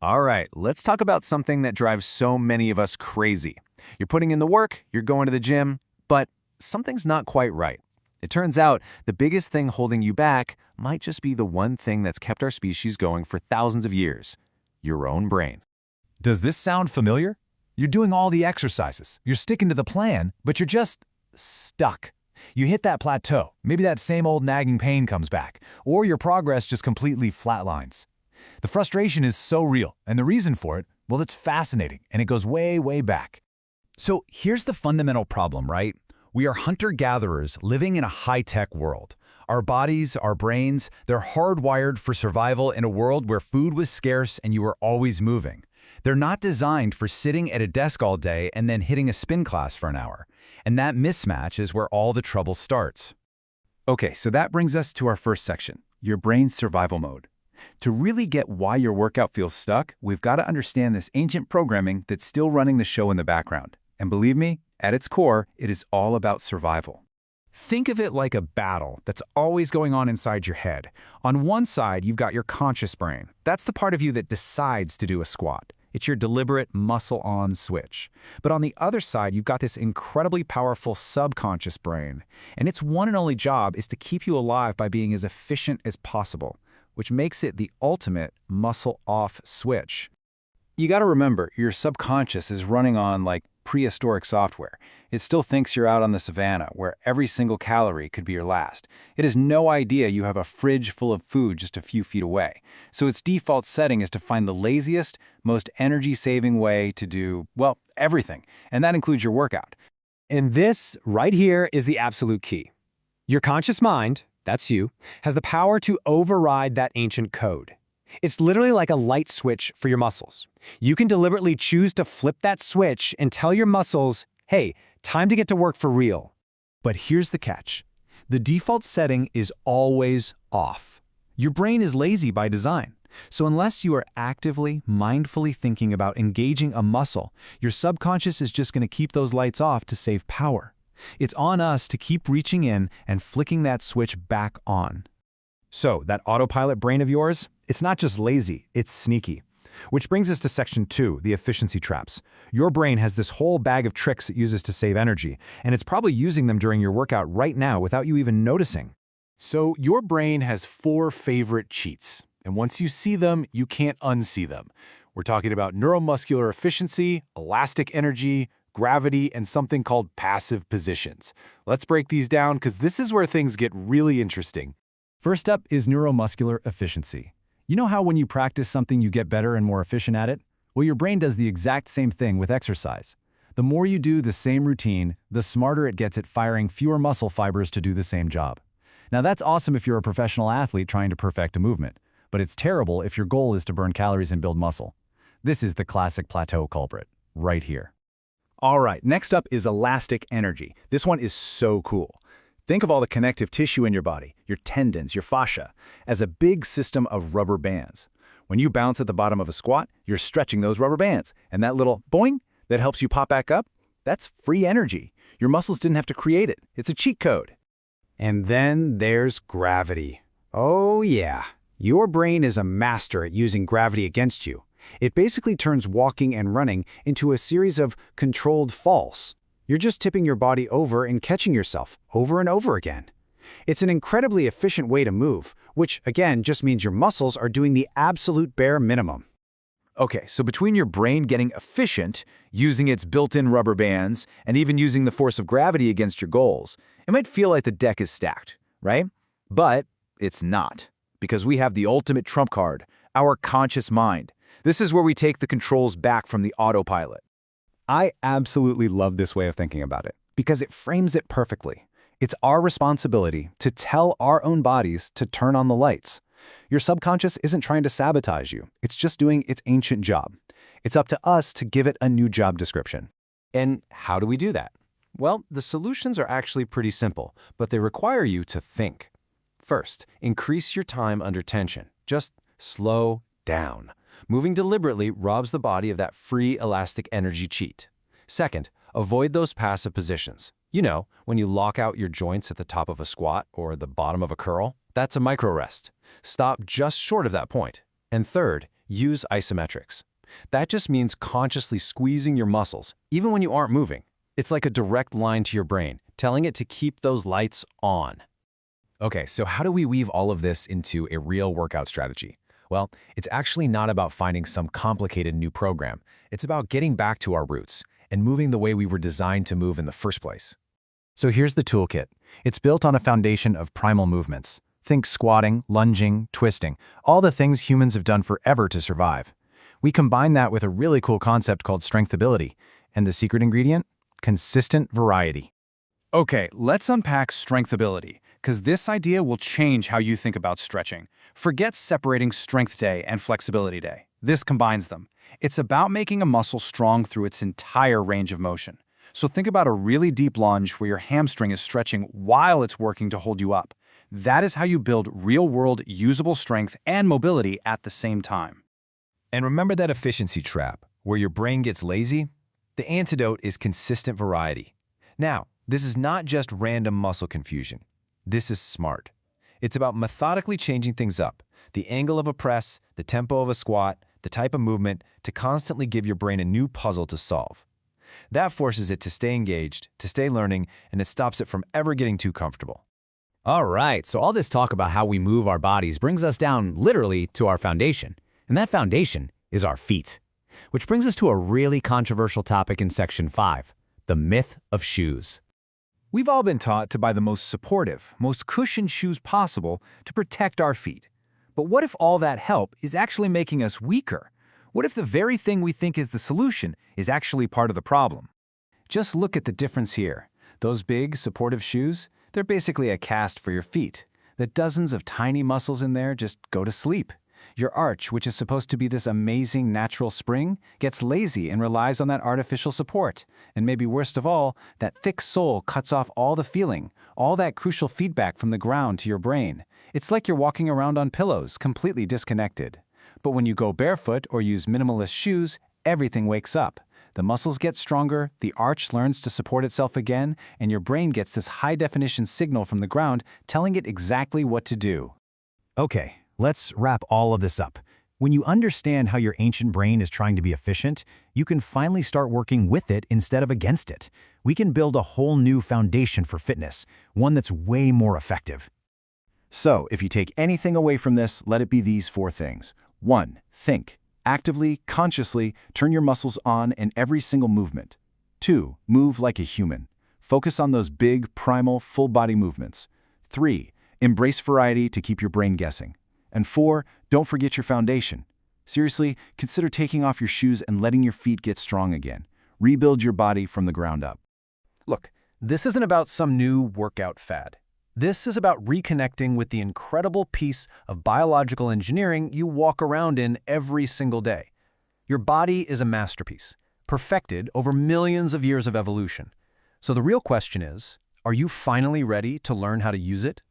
All right, let's talk about something that drives so many of us crazy. You're putting in the work, you're going to the gym, but something's not quite right. It turns out the biggest thing holding you back might just be the one thing that's kept our species going for thousands of years: your own brain. Does this sound familiar? You're doing all the exercises, you're sticking to the plan, but you're just stuck. You hit that plateau, maybe that same old nagging pain comes back, or your progress just completely flatlines. The frustration is so real, and the reason for it, well, it's fascinating, and it goes way, way back. So here's the fundamental problem, right? We are hunter-gatherers living in a high-tech world. Our bodies, our brains, they're hardwired for survival in a world where food was scarce and you were always moving. They're not designed for sitting at a desk all day and then hitting a spin class for an hour. And that mismatch is where all the trouble starts. Okay, so that brings us to our first section, your brain's survival mode. To really get why your workout feels stuck, we've got to understand this ancient programming that's still running the show in the background. And believe me, at its core, it is all about survival. Think of it like a battle that's always going on inside your head. On one side, you've got your conscious brain. That's the part of you that decides to do a squat. It's your deliberate muscle-on switch. But on the other side, you've got this incredibly powerful subconscious brain. And its one and only job is to keep you alive by being as efficient as possible, which makes it the ultimate muscle-off switch. You got to remember, your subconscious is running on like prehistoric software. It still thinks you're out on the savannah, where every single calorie could be your last. It has no idea you have a fridge full of food just a few feet away. So its default setting is to find the laziest, most energy-saving way to do, well, everything. And that includes your workout. And this right here is the absolute key. Your conscious mind, that's you, has the power to override that ancient code. It's literally like a light switch for your muscles. You can deliberately choose to flip that switch and tell your muscles, hey, time to get to work for real. But here's the catch. The default setting is always off. Your brain is lazy by design. So unless you are actively, mindfully thinking about engaging a muscle, your subconscious is just going to keep those lights off to save power. It's on us to keep reaching in and flicking that switch back on. So, that autopilot brain of yours, it's not just lazy, it's sneaky. Which brings us to section 2, the efficiency traps. Your brain has this whole bag of tricks it uses to save energy, and it's probably using them during your workout right now without you even noticing. So your brain has 4 favorite cheats, and once you see them, you can't unsee them. We're talking about neuromuscular efficiency, elastic energy, gravity, and something called passive positions. Let's break these down because this is where things get really interesting. First up is neuromuscular efficiency. You know how when you practice something you get better and more efficient at it? Well, your brain does the exact same thing with exercise. The more you do the same routine, the smarter it gets at firing fewer muscle fibers to do the same job. Now that's awesome if you're a professional athlete trying to perfect a movement, but it's terrible if your goal is to burn calories and build muscle. This is the classic plateau culprit, right here. All right, next up is elastic energy. This one is so cool. Think of all the connective tissue in your body, your tendons, your fascia, as a big system of rubber bands. When you bounce at the bottom of a squat, you're stretching those rubber bands, and that little boing that helps you pop back up, that's free energy. Your muscles didn't have to create it. It's a cheat code. And then there's gravity. Oh yeah, your brain is a master at using gravity against you. It basically turns walking and running into a series of controlled falls. You're just tipping your body over and catching yourself over and over again. It's an incredibly efficient way to move, which again just means your muscles are doing the absolute bare minimum. Okay, so between your brain getting efficient, using its built-in rubber bands, and even using the force of gravity against your goals, it might feel like the deck is stacked, right? But it's not, because we have the ultimate trump card, our conscious mind. This is where we take the controls back from the autopilot. I absolutely love this way of thinking about it because it frames it perfectly. It's our responsibility to tell our own bodies to turn on the lights. Your subconscious isn't trying to sabotage you. It's just doing its ancient job. It's up to us to give it a new job description. And how do we do that? Well, the solutions are actually pretty simple, but they require you to think. First, increase your time under tension. Just slow down. Moving deliberately robs the body of that free elastic energy cheat. Second, avoid those passive positions. You know, when you lock out your joints at the top of a squat or the bottom of a curl, that's a micro rest. Stop just short of that point. And third, use isometrics. That just means consciously squeezing your muscles, even when you aren't moving. It's like a direct line to your brain, telling it to keep those lights on. Okay, so how do we weave all of this into a real workout strategy? Well, it's actually not about finding some complicated new program. It's about getting back to our roots and moving the way we were designed to move in the first place. So here's the toolkit. It's built on a foundation of primal movements. Think squatting, lunging, twisting, all the things humans have done forever to survive. We combine that with a really cool concept called strengthability. And the secret ingredient? Consistent variety. Okay, let's unpack strengthability, because this idea will change how you think about stretching. Forget separating strength day and flexibility day. This combines them. It's about making a muscle strong through its entire range of motion. So think about a really deep lunge where your hamstring is stretching while it's working to hold you up. That is how you build real-world usable strength and mobility at the same time. And remember that efficiency trap, where your brain gets lazy? The antidote is consistent variety. Now, this is not just random muscle confusion. This is smart. It's about methodically changing things up, the angle of a press, the tempo of a squat, the type of movement, to constantly give your brain a new puzzle to solve. That forces it to stay engaged, to stay learning, and it stops it from ever getting too comfortable. All right, so all this talk about how we move our bodies brings us down literally to our foundation. And that foundation is our feet. Which brings us to a really controversial topic in Section 5, the myth of shoes. We've all been taught to buy the most supportive, most cushioned shoes possible to protect our feet. But what if all that help is actually making us weaker? What if the very thing we think is the solution is actually part of the problem? Just look at the difference here. Those big, supportive shoes, they're basically a cast for your feet. The dozens of tiny muscles in there just go to sleep. Your arch, which is supposed to be this amazing natural spring, gets lazy and relies on that artificial support. And maybe worst of all, that thick sole cuts off all the feeling, all that crucial feedback from the ground to your brain. It's like you're walking around on pillows, completely disconnected. But when you go barefoot or use minimalist shoes, everything wakes up. The muscles get stronger, the arch learns to support itself again, and your brain gets this high-definition signal from the ground telling it exactly what to do. Okay, let's wrap all of this up. When you understand how your ancient brain is trying to be efficient, you can finally start working with it instead of against it. We can build a whole new foundation for fitness, one that's way more effective. So, if you take anything away from this, let it be these 4 things. 1. Think. Actively, consciously, turn your muscles on in every single movement. 2. Move like a human. Focus on those big, primal, full-body movements. 3. Embrace variety to keep your brain guessing. And 4. Don't forget your foundation. Seriously, consider taking off your shoes and letting your feet get strong again. Rebuild your body from the ground up. Look, this isn't about some new workout fad. This is about reconnecting with the incredible piece of biological engineering you walk around in every single day. Your body is a masterpiece, perfected over millions of years of evolution. So the real question is, are you finally ready to learn how to use it?